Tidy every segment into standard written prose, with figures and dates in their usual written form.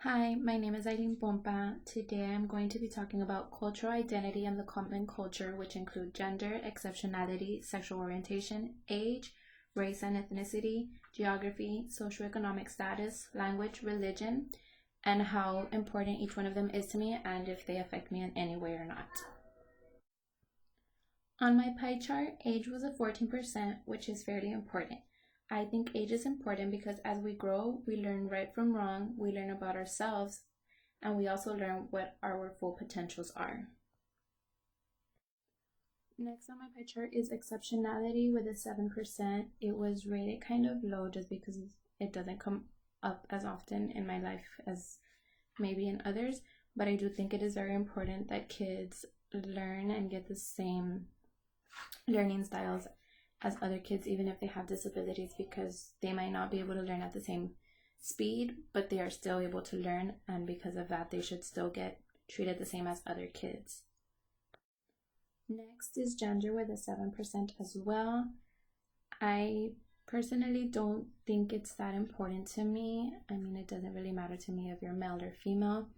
Hi, my name is Eileen Pompa. Today I'm going to be talking about cultural identity and the common culture, which include gender, exceptionality, sexual orientation, age, race and ethnicity, geography, socioeconomic status, language, religion, and how important each one of them is to me and if they affect me in any way or not. On my pie chart, age was at 14%, which is fairly important. I think age is important because as we grow, we learn right from wrong, we learn about ourselves, and we also learn what our full potentials are. Next on my pie chart is exceptionality with a 7%. It was rated kind of low just because it doesn't come up as often in my life as maybe in others, but I do think it is very important that kids learn and get the same learning styles as other kids, even if they have disabilities, because they might not be able to learn at the same speed, but they are still able to learn, and because of that, they should still get treated the same as other kids. Next is gender with a 7% as well. I personally don't think it's that important to me. I mean, it doesn't really matter to me if you're male or female,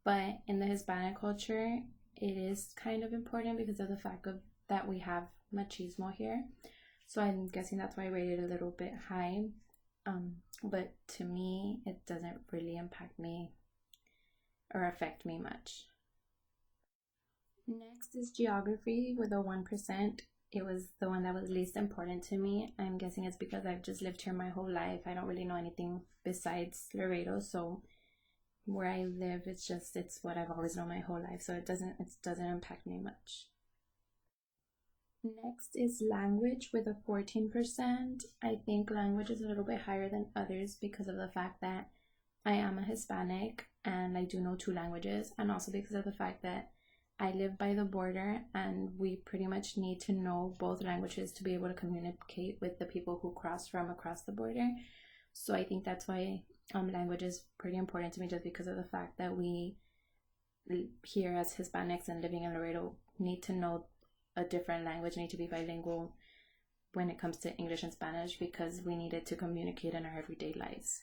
but in the Hispanic culture, it is kind of important because of the fact that we have machismo here. So I'm guessing that's why I rated it a little bit high. But to me, it doesn't really impact me or affect me much. Next is geography with a 1%. It was the one that was least important to me. I'm guessing it's because I've just lived here my whole life. I don't really know anything besides Laredo, so where I live, it's what I've always known my whole life, so it doesn't impact me much. Next is language with a 14%. I think language is a little bit higher than others because of the fact that I am a Hispanic and I do know two languages, and also because of the fact that I live by the border and we pretty much need to know both languages to be able to communicate with the people who cross from across the border. So I think that's why language is pretty important to me, just because of the fact that we here as Hispanics and living in Laredo need to know a different language, need to be bilingual when it comes to English and Spanish, because we need it to communicate in our everyday lives.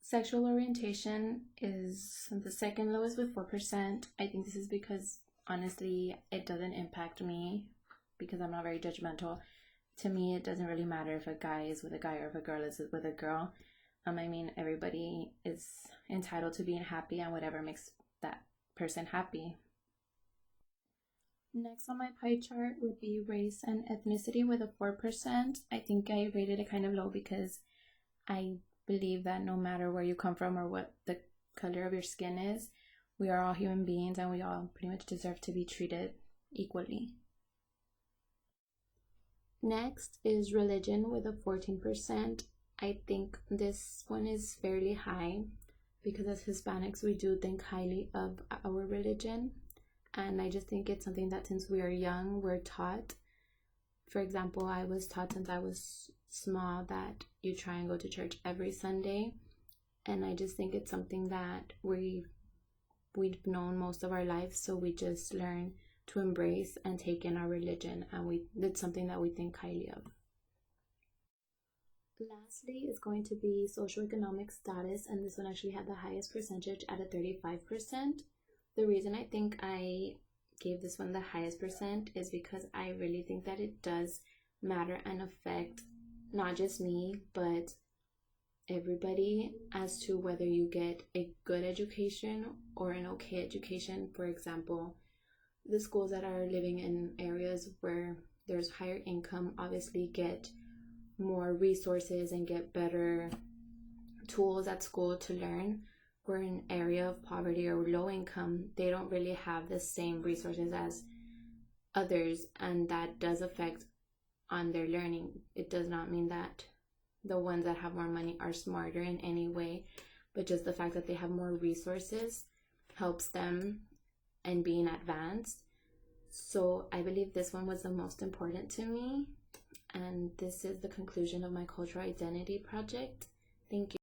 Sexual orientation is the second lowest with 4%. I think this is because honestly it doesn't impact me because I'm not very judgmental. To me, it doesn't really matter if a guy is with a guy or if a girl is with a girl. I mean, everybody is entitled to being happy and whatever makes that person happy. Next on my pie chart would be race and ethnicity with a 4%. I think I rated it kind of low because I believe that no matter where you come from or what the color of your skin is, we are all human beings and we all pretty much deserve to be treated equally. Next is religion with a 14%. I think this one is fairly high because as Hispanics we do think highly of our religion, and I just think it's something that since we are young we're taught. For example, I was taught since I was small that you try and go to church every Sunday, and I just think it's something that we've known most of our lives, so we just learn to embrace and take in our religion, and it's something that we think highly of. Lastly is going to be socioeconomic status, and this one actually had the highest percentage at a 35%. The reason I think I gave this one the highest percent is because I really think that it does matter and affect not just me but everybody as to whether you get a good education or an okay education. For example, the schools that are living in areas where there's higher income obviously get more resources and get better tools at school to learn. We're in an area of poverty or low income, they don't really have the same resources as others, and that does affect on their learning. It does not mean that the ones that have more money are smarter in any way, but just the fact that they have more resources helps them in being advanced. So I believe this one was the most important to me, and this is the conclusion of my cultural identity project. Thank you.